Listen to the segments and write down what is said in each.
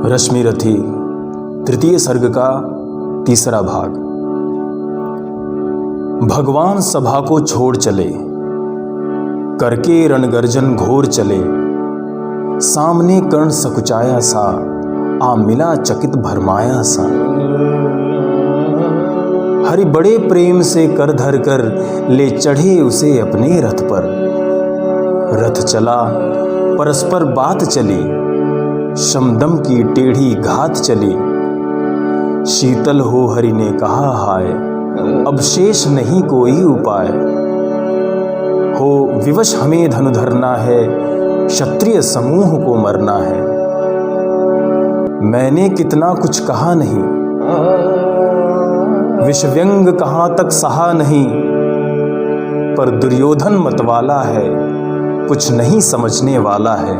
रश्मिरथी तृतीय सर्ग का तीसरा भाग। भगवान सभा को छोड़ चले, करके रणगर्जन घोर चले। सामने कर्ण सकुचाया सा, आ मिला चकित भरमाया सा। हरि बड़े प्रेम से कर धर कर ले चढ़े उसे अपने रथ पर। रथ चला परस्पर बात चली, शमदम की टेढ़ी घात चली। शीतल हो हरि ने कहा हाय, अब शेष नहीं कोई उपाय। हो विवश हमें धनु धरना है, क्षत्रिय समूह को मरना है। मैंने कितना कुछ कहा नहीं, विषव्यंग कहाँ तक सहा नहीं। पर दुर्योधन मतवाला है, कुछ नहीं समझने वाला है।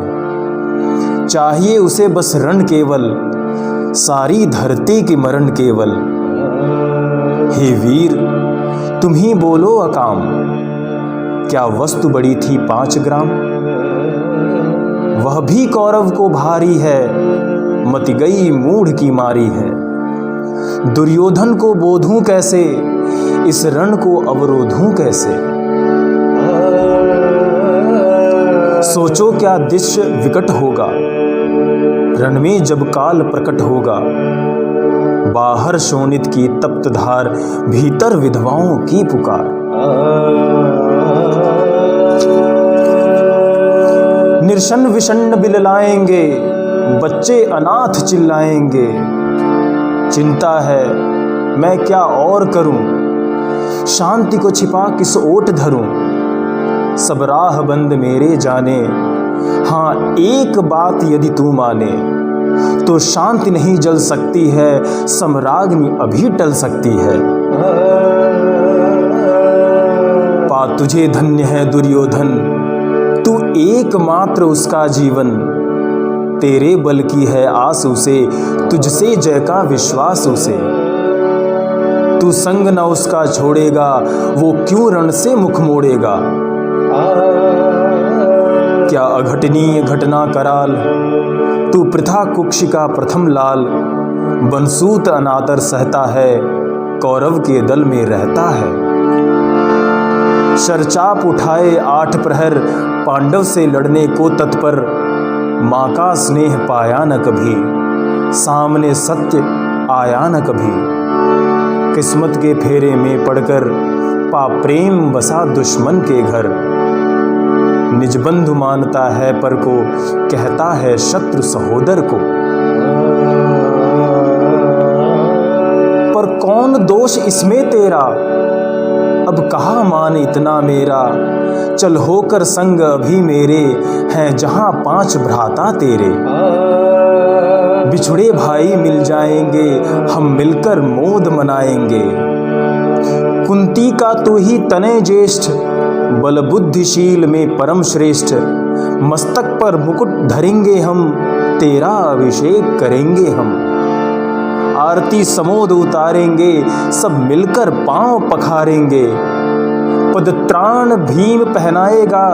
चाहिए उसे बस रण केवल, सारी धरती की मरण केवल। हे वीर तुम ही बोलो अकाम, क्या वस्तु बड़ी थी 5 ग्राम। वह भी कौरव को भारी है, मति गई मूढ़ की मारी है। दुर्योधन को बोधूं कैसे, इस रण को अवरोधूं कैसे। सोचो क्या दृश्य विकट होगा, रण में जब काल प्रकट होगा। बाहर शोणित की तप्त धार, भीतर विधवाओं की पुकार। निर्शन विषण्ण बिललाएंगे, बच्चे अनाथ चिल्लाएंगे। चिंता है मैं क्या और करूं, शांति को छिपा किस ओट धरूं। सब राह बंद मेरे जाने, हाँ एक बात यदि तू माने। तो शांति नहीं जल सकती है, सम्राज्ञी अभी टल सकती है। पा तुझे धन्य है दुर्योधन, तू एकमात्र उसका जीवन। तेरे बल की है आस उसे, तुझसे जय का विश्वास उसे। तू संग न उसका छोड़ेगा, वो क्यों रण से मुख मोड़ेगा। क्या अघटनीय घटना कराल, तू प्रथा कुक्षी का प्रथम लाल। बनसूत अनादर सहता है, कौरव के दल में रहता है। शरचाप उठाए 8 प्रहर, पांडव से लड़ने को तत्पर। माँ का स्नेह पाया न कभी, सामने सत्य आया न कभी। किस्मत के फेरे में पड़कर, पा प्रेम बसा दुश्मन के घर। निज बंधु मानता है पर को, कहता है शत्रु सहोदर को। पर कौन दोष इसमें तेरा, अब कहाँ मान इतना मेरा। चल होकर संग अभी मेरे, हैं जहां 5 भ्राता तेरे। बिछुड़े भाई मिल जाएंगे, हम मिलकर मोद मनाएंगे। कुंती का तू ही तनय ज्येष्ठ, बल बुद्धिशील में परम श्रेष्ठ। मस्तक पर मुकुट धरेंगे हम, तेरा अभिषेक करेंगे हम। आरती समोद उतारेंगे, सब मिलकर पांव पखारेंगे। पदत्राण भीम पहनाएगा,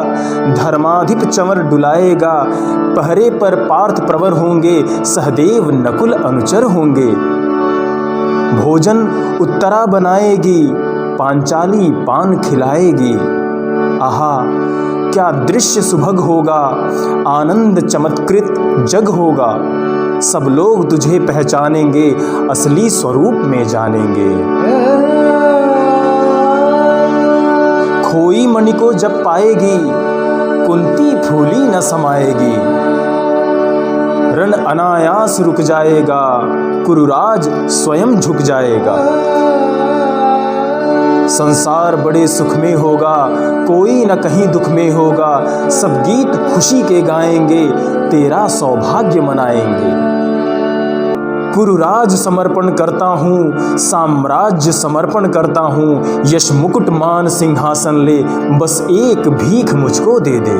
धर्माधिप चमर डुलाएगा। पहरे पर पार्थ प्रवर होंगे, सहदेव नकुल अनुचर होंगे। भोजन उत्तरा बनाएगी, पांचाली पान खिलाएगी। आहा क्या दृश्य सुभग होगा, आनंद चमत्कृत जग होगा। सब लोग तुझे पहचानेंगे, असली स्वरूप में जानेंगे। खोई मणि को जब पाएगी, कुंती फूली न समाएगी। रण अनायास रुक जाएगा, कुरुराज स्वयं झुक जाएगा। संसार बड़े सुख में होगा, कोई न कहीं दुख में होगा। सब गीत खुशी के गाएंगे, तेरा सौभाग्य मनाएंगे। कुरुराज समर्पण करता हूँ, साम्राज्य समर्पण करता हूँ। यश मुकुट मान सिंहासन ले, बस एक भीख मुझको दे दे।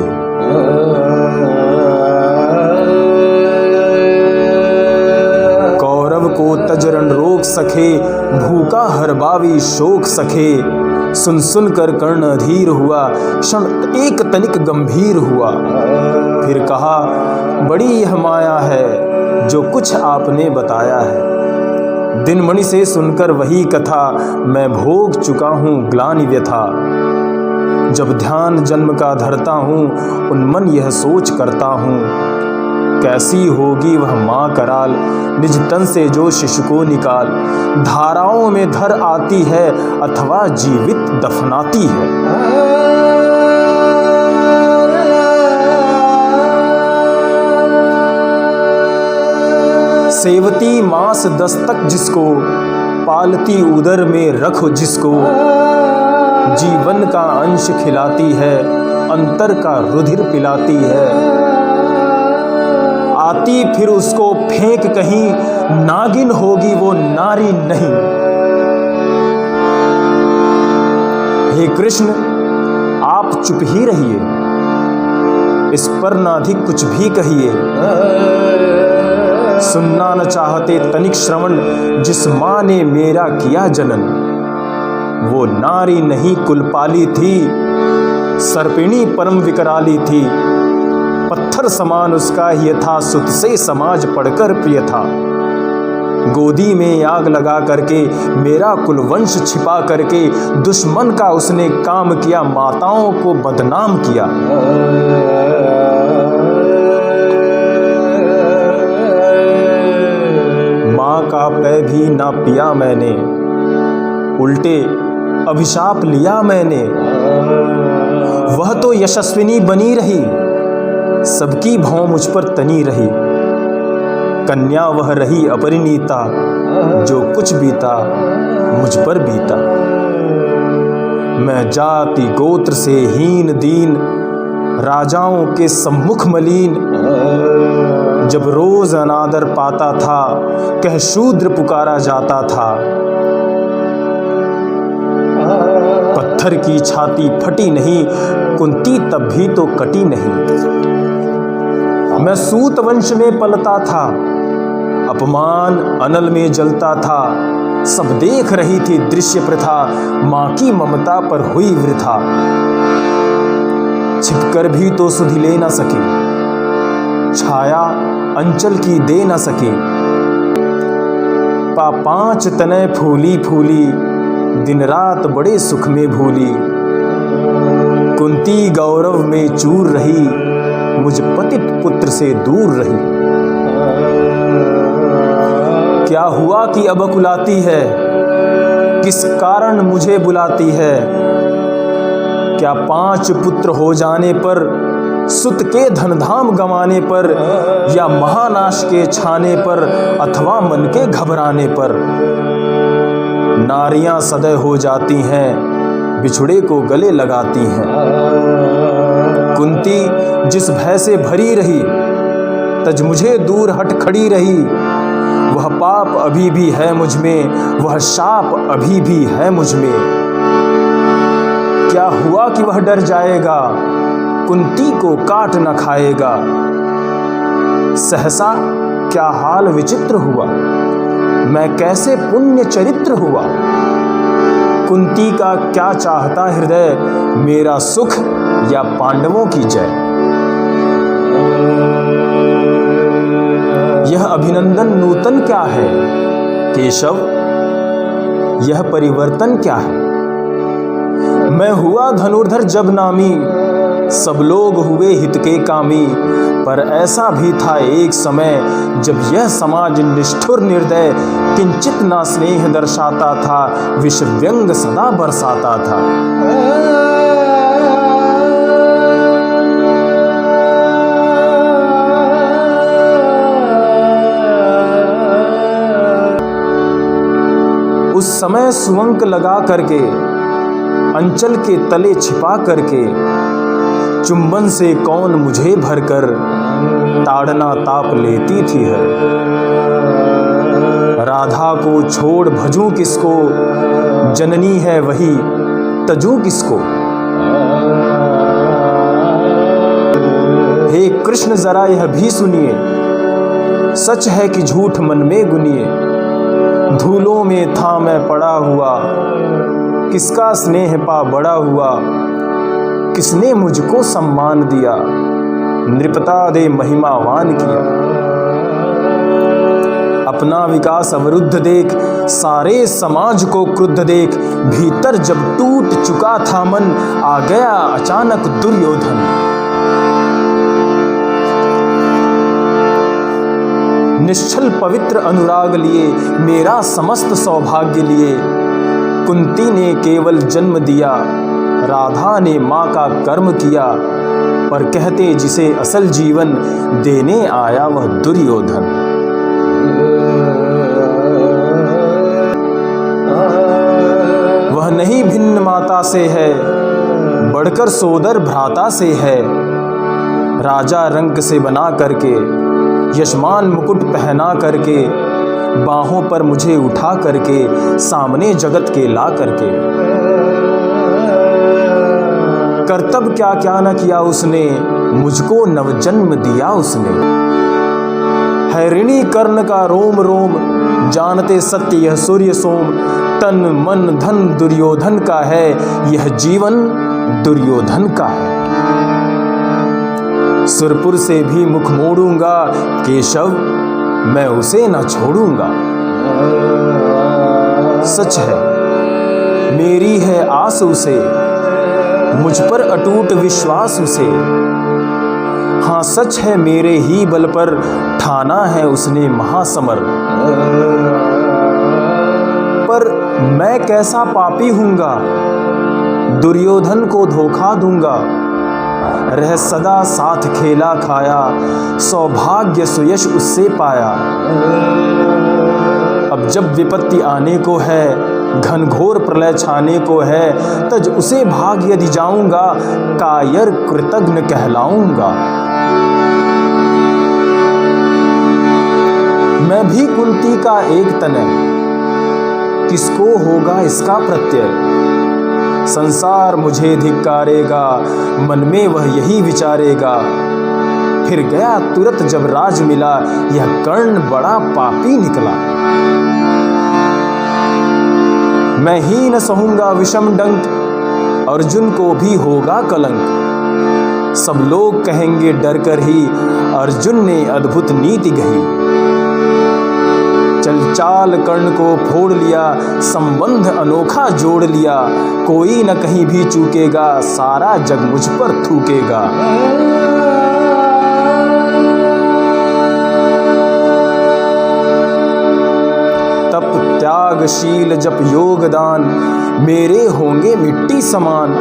कौरव को तजरन रोक सके, भूखा हरबावी शोक सके। सुन सुन कर कर्ण अधीर हुआ, क्षण एक तनिक गंभीर हुआ। फिर कहा बड़ी यह माया है, जो कुछ आपने बताया है। दिनमणि से सुनकर वही कथा मैं भोग चुका हूँ ग्लानि व्यथा। जब ध्यान जन्म का धरता हूँ उन्मन यह सोच करता हूँ, कैसी होगी वह माँ कराल निज तन से जो शिशु को निकाल। धाराओं में धर आती है अथवा जीवित दफनाती है। सेवती मांस दस्तक जिसको, पालती उदर में रखो जिसको। जीवन का अंश खिलाती है, अंतर का रुधिर पिलाती है। आती फिर उसको फेंक कहीं, नागिन होगी वो नारी नहीं। हे कृष्ण आप चुप ही रहिए, इस पर ना अधिक कुछ भी कहिए। सुनना न चाहते तनिक श्रवण, जिस माँ ने मेरा किया जनन। वो नारी नहीं कुलपाली थी, सर्पिणी परम विकराली थी। पत्थर समान उसका ही था, सुत से समाज पढ़कर प्रिय था। गोदी में आग लगा करके, मेरा कुलवंश छिपा करके, दुश्मन का उसने काम किया, माताओं को बदनाम किया। माँ का पै भी ना पिया मैंने, उल्टे अभिशाप लिया मैंने। वह तो यशस्विनी बनी रही, सबकी भौं मुझ पर तनी रही। कन्या वह रही अपरिणीता, जो कुछ बीता मुझ पर बीता। मैं जाति गोत्र से हीन दीन, राजाओं के सम्मुख मलीन। जब रोज अनादर पाता था, कह शूद्र पुकारा जाता था। पत्थर की छाती फटी नहीं, कुंती तब भी तो कटी नहीं। मैं सूत वंश में पलता था, अपमान अनल में जलता था। सब देख रही थी दृश्य प्रथा, माँ की ममता पर हुई वृथा। छिपकर भी तो सुधि ले न सकी, छाया अंचल की दे न सकी। पांच तने फूली फूली, दिन रात बड़े सुख में भूली। कुंती गौरव में चूर रही, मुझ पतित पुत्र से दूर रही। क्या हुआ कि अब अकुलाती है, किस कारण मुझे बुलाती है। क्या 5 पुत्र हो जाने पर, सुत के धनधाम गंवाने पर, या महानाश के छाने पर, अथवा मन के घबराने पर। नारियां सदै हो जाती हैं, बिछुड़े को गले लगाती हैं। कुंती जिस भय से भरी रही, तज मुझे दूर हट खड़ी रही। वह पाप अभी भी है मुझ में, वह शाप अभी भी है मुझ में। क्या हुआ कि वह डर जाएगा, कुंती को काट न खाएगा। सहसा क्या हाल विचित्र हुआ, मैं कैसे पुण्य चरित्र हुआ। कुंती का क्या चाहता हृदय, मेरा सुख या पांडवों की जय। यह अभिनंदन नूतन क्या है केशव, यह परिवर्तन क्या है। मैं हुआ धनुर्धर जब नामी, सब लोग हुए हित के कामी। पर ऐसा भी था एक समय, जब यह समाज निष्ठुर निर्दय, किंचित ना स्नेह दर्शाता था, विष व्यंग सदा बरसाता था। उस समय सुअंक लगा करके, अंचल के तले छिपा करके, चुंबन से कौन मुझे भरकर, ताड़ना ताप लेती थी है। राधा को छोड़ भजूं किसको, जननी है वही तजूं किसको। हे कृष्ण जरा यह भी सुनिए, सच है कि झूठ मन में गुनिए। धूलों में था मैं पड़ा हुआ, किसका स्नेह पा बड़ा हुआ। किसने मुझको सम्मान दिया, नृपता दे महिमावान किया। अपना विकास अवरुद्ध देख, सारे समाज को क्रुद्ध देख, भीतर जब टूट चुका था मन, आ गया अचानक दुर्योधन। निश्चल पवित्र अनुराग लिए, मेरा समस्त सौभाग्य लिए, कुंती ने केवल जन्म दिया, राधा ने माँ का कर्म किया, पर कहते जिसे असल जीवन देने आया वह दुर्योधन। वह नहीं भिन्न माता से है, बढ़कर सोदर भ्राता से है, राजा रंक से बना करके, यशमान मुकुट पहना करके, बाहों पर मुझे उठा करके, सामने जगत के ला करके। कर्तव्य क्या क्या न किया उसने, मुझको नवजन्म दिया उसने। है ऋणी कर्ण का रोम रोम, जानते सत्य यह सूर्य सोम, तन मन धन दुर्योधन का है, यह जीवन दुर्योधन का है। सुरपुर से भी मुख मोड़ूंगा, केशव मैं उसे न छोड़ूंगा। सच है मेरी है आस उसे, मुझ पर अटूट विश्वास उसे। हाँ सच है मेरे ही बल पर, ठाना है उसने महासमर। पर मैं कैसा पापी हूँगा, दुर्योधन को धोखा दूंगा। रह सदा साथ खेला खाया, सौभाग्य सुयश उससे पाया। अब जब विपत्ति आने को है, घनघोर प्रलय छाने को है, तज उसे भाग यदि जाऊंगा, कायर कृतज्ञ कहलाऊंगा। मैं भी कुंती का एक तनय, किसको होगा इसका प्रत्यय। संसार मुझे धिक्कारेगा, मन में वह यही विचारेगा। फिर गया तुरंत जब राज मिला, यह कर्ण बड़ा पापी निकला। मैं ही न सहूंगा विषम डंक, अर्जुन को भी होगा कलंक। सब लोग कहेंगे डर कर ही, अर्जुन ने अद्भुत नीति गही। चल चाल कर्ण को फोड़ लिया, संबंध अनोखा जोड़ लिया। कोई न कहीं भी चूकेगा, सारा जग मुझ पर थूकेगा। तप त्यागशील जप योगदान, मेरे होंगे मिट्टी समान।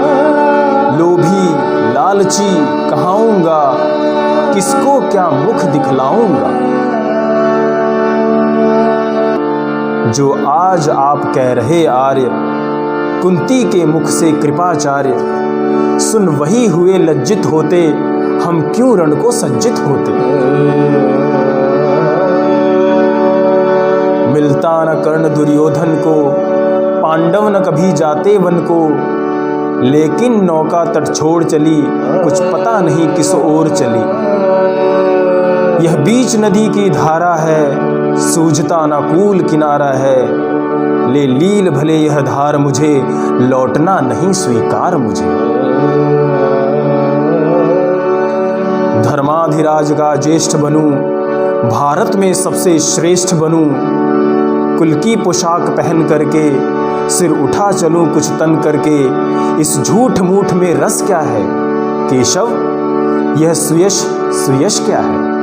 लोभी लालची कहाऊंगा, किसको क्या मुख दिखलाऊंगा। जो आज आप कह रहे आर्य, कुंती के मुख से कृपाचार्य। सुन वही हुए लज्जित होते, हम क्यों रण को सज्जित होते। मिलता न कर्ण दुर्योधन को, पांडव न कभी जाते वन को। लेकिन नौका तट छोड़ चली, कुछ पता नहीं किस ओर चली। यह बीच नदी की धारा है, सूझता ना कूल किनारा है। ले लील भले यह धार मुझे, लौटना नहीं स्वीकार मुझे। धर्माधिराज का ज्येष्ठ बनूं, भारत में सबसे श्रेष्ठ बनूं। कुल की पोशाक पहन करके, सिर उठा चलूं कुछ तन करके। इस झूठ मूठ में रस क्या है, केशव यह सुयश सुयश क्या है।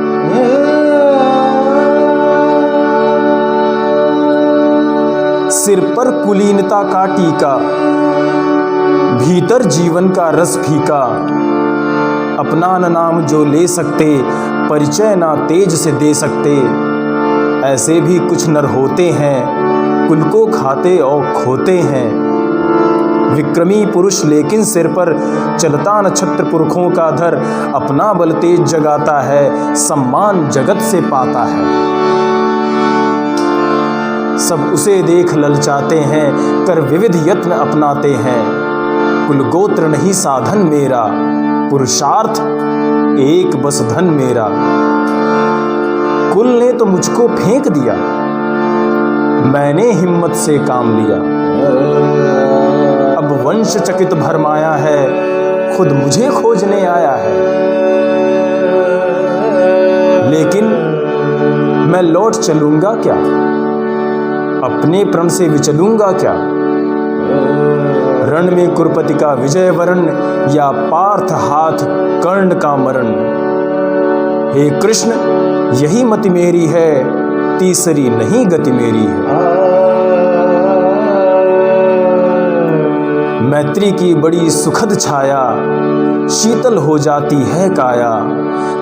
सिर पर कुलीनता का टीका, भीतर जीवन का रस फीका। अपना न नाम जो ले सकते, परिचय ना तेज से दे सकते। ऐसे भी कुछ नर होते हैं, कुल को खाते और खोते हैं। विक्रमी पुरुष लेकिन सिर पर चलता न छत्र पुरखों का धर। अपना बल तेज जगाता है, सम्मान जगत से पाता है। सब उसे देख ललचाते हैं, कर विविध यत्न अपनाते हैं। कुल गोत्र नहीं साधन मेरा, पुरुषार्थ एक बस धन मेरा। कुल ने तो मुझको फेंक दिया, मैंने हिम्मत से काम लिया। अब वंश चकित भरमाया है, खुद मुझे खोजने आया है। लेकिन मैं लौट चलूंगा क्या, अपने प्रण से विचलूंगा क्या। रण में कुरुपति का विजय वरण, या पार्थ हाथ कर्ण का मरण। हे कृष्ण यही मति मेरी है, तीसरी नहीं गति मेरी है। मैत्री की बड़ी सुखद छाया, शीतल हो जाती है काया।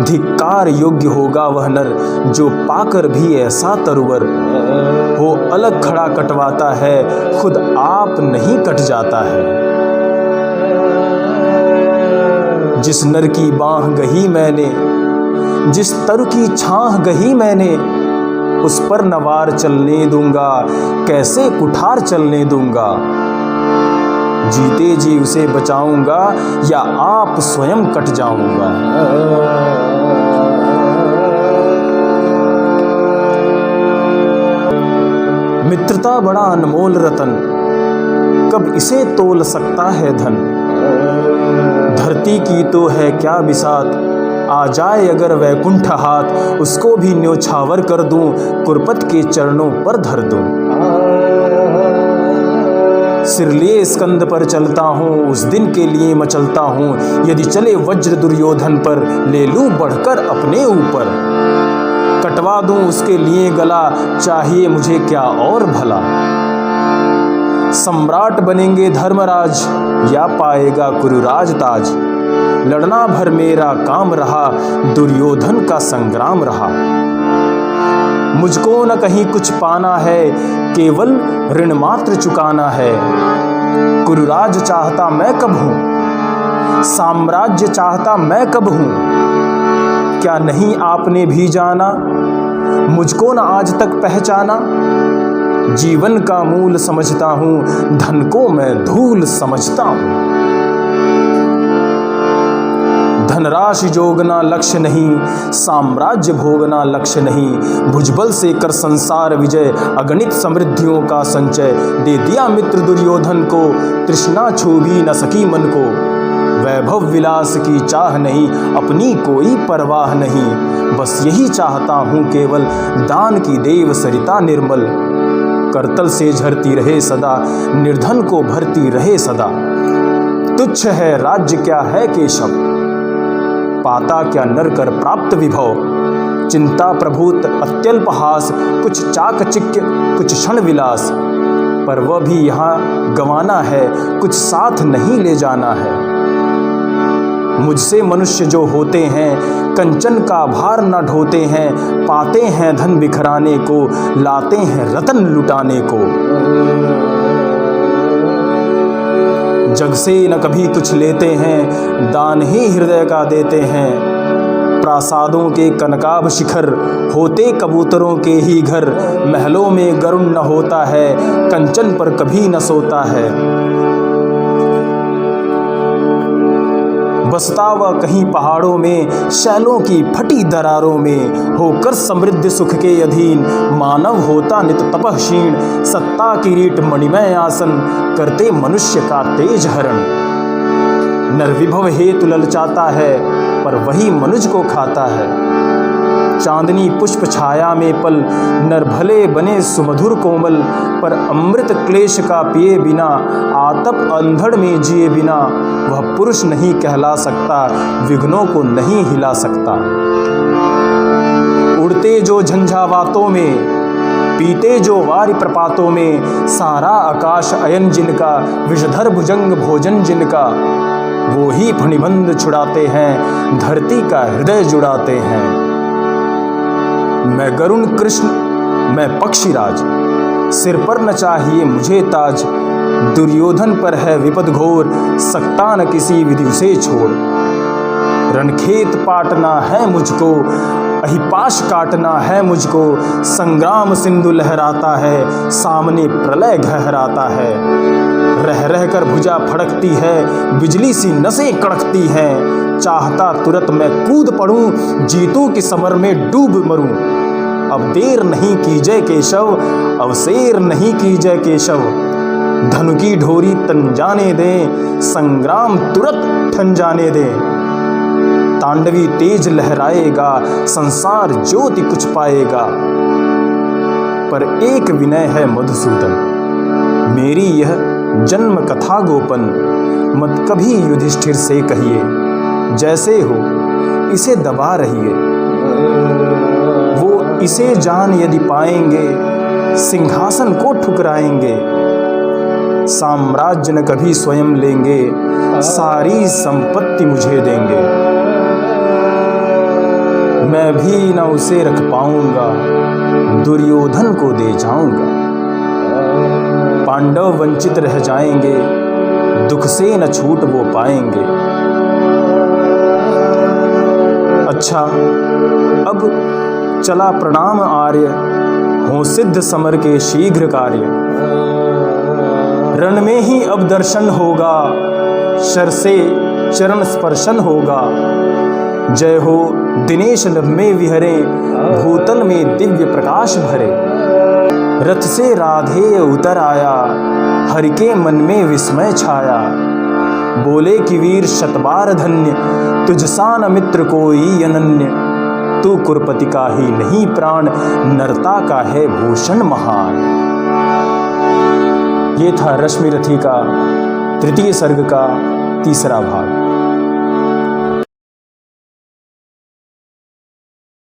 धिक्कार योग्य होगा वह नर, जो पाकर भी ऐसा तरुवर हो। अलग खड़ा कटवाता है, खुद आप नहीं कट जाता है। जिस नर की बाह गही मैंने, जिस तरु की छाह गही मैंने, उस पर नवार चलने दूंगा, कैसे कुठार चलने दूंगा। जीते जी उसे बचाऊंगा, या आप स्वयं कट जाऊंगा। मित्रता बड़ा अनमोल रतन, कब इसे तोल सकता है धन। धरती की तो है क्या बिसात, आ जाए अगर वैकुंठ हाथ, उसको भी न्योछावर कर दूं, कुरुपत के चरणों पर धर दूं। सिर लिए स्कंद पर चलता हूँ, उस दिन के लिए मचलता हूँ। यदि चले वज्र दुर्योधन पर, ले लूं बढ़कर अपने ऊपर। कटवा दूं उसके लिए गला, चाहिए मुझे क्या और भला। सम्राट बनेंगे धर्मराज, या पाएगा कुरुराज ताज। लड़ना भर मेरा काम रहा, दुर्योधन का संग्राम रहा। मुझको न कहीं कुछ पाना है, केवल ऋण मात्र चुकाना है। कुरुराज चाहता मैं कब हूं, साम्राज्य चाहता मैं कब हूं। क्या नहीं आपने भी जाना, मुझको न आज तक पहचाना। जीवन का मूल समझता हूं, धन को मैं धूल समझता हूं। धनराशि जोगना लक्ष्य नहीं, साम्राज्य भोगना लक्ष्य नहीं। भुजबल से कर संसार विजय, अगणित समृद्धियों का संचय। दे दिया मित्र दुर्योधन को, तृष्णा छू भी न सकी मन को। वैभव विलास की चाह नहीं, अपनी कोई परवाह नहीं। बस यही चाहता हूँ केवल, दान की देव सरिता निर्मल। करतल से झरती रहे सदा, निर्धन को भरती रहे सदा। तुच्छ है राज्य क्या है केशव, पाता क्या नर कर प्राप्त विभव। चिंता प्रभूत अत्यल्प हास, कुछ चाकचिक्य कुछ क्षण विलास। पर वह भी यहाँ गंवाना है, कुछ साथ नहीं ले जाना है। मुझसे मनुष्य जो होते हैं, कंचन का भार न ढोते हैं। पाते हैं धन बिखराने को, लाते हैं रतन लुटाने को। जग से न कभी कुछ लेते हैं, दान ही हृदय का देते हैं। प्रासादों के कनकाभ शिखर, होते कबूतरों के ही घर। महलों में गरुड़ न होता है, कंचन पर कभी न सोता है। बसता वह कहीं पहाड़ों में, शैलों की फटी दरारों में। होकर समृद्ध सुख के अधीन, मानव होता नित तपः क्षीण। सत्ता किरीट मणिमय आसन, करते मनुष्य का तेज हरण। नर विभव हेतु ललचाता है, पर वही मनुज को खाता है। चांदनी पुष्प छाया में पल, नर भले बने सुमधुर कोमल। पर अमृत क्लेश का पिए बिना, आतप अंधड़ में जिए बिना। वह पुरुष नहीं कहला सकता, विघ्नों को नहीं हिला सकता। उड़ते जो झंझावातों में, पीते जो वारि प्रपातों में। सारा आकाश अयन जिनका, विषधर भुजंग भोजन जिनका। वो ही फणिबंध छुड़ाते हैं, धरती का हृदय जुड़ाते हैं। मैं गरुण कृष्ण मैं पक्षीराज, सिर पर न चाहिए मुझे ताज। दुर्योधन पर है विपद घोर, सकता न किसी विधि उसे छोड़। रणखेत पाटना है मुझको, अहिपाश काटना है मुझको। संग्राम सिंधु लहराता है, सामने प्रलय गहराता है। रह रह कर भुजा फड़कती है, बिजली सी नसें कड़कती हैं। चाहता तुरंत मैं कूद पड़ूं, जीतूं कि समर में डूब मरूं। अब देर नहीं कीजय केशव, अवसेर नहीं कीजय केशव। धनु की ढोरी तन जाने दें, संग्राम तुरंत ठन जाने दें। तांडवी तेज लहराएगा, संसार ज्योति कुछ पाएगा। पर एक विनय है मधुसूदन, मेरी यह जन्म कथा गोपन मत कभी युधिष्ठिर से कहिए, जैसे हो इसे दबा रहिए। वो इसे जान यदि पाएंगे, सिंहासन को ठुकराएंगे, साम्राज्य न कभी स्वयं लेंगे, सारी संपत्ति मुझे देंगे। मैं भी न उसे रख पाऊंगा, दुर्योधन को दे जाऊंगा। पांडव वंचित रह जाएंगे, दुख से न छूट वो पाएंगे। अच्छा अब चला प्रणाम आर्य, हो सिद्ध समर के शीघ्र कार्य। रण में ही अब दर्शन होगा, शर से चरण स्पर्शन होगा। जय हो दिनेश नभ में विहरे, भूतल में दिव्य प्रकाश भरे। रथ से राधे उतर आया, हरि के मन में विस्मय छाया। बोले कि वीर शतबार धन्य, तुझ सा न मित्र कोई अनन्य। तू कुरपति का ही नहीं प्राण, नरता का है भूषण महान। ये था रश्मिरथी का तृतीय सर्ग का तीसरा भाग।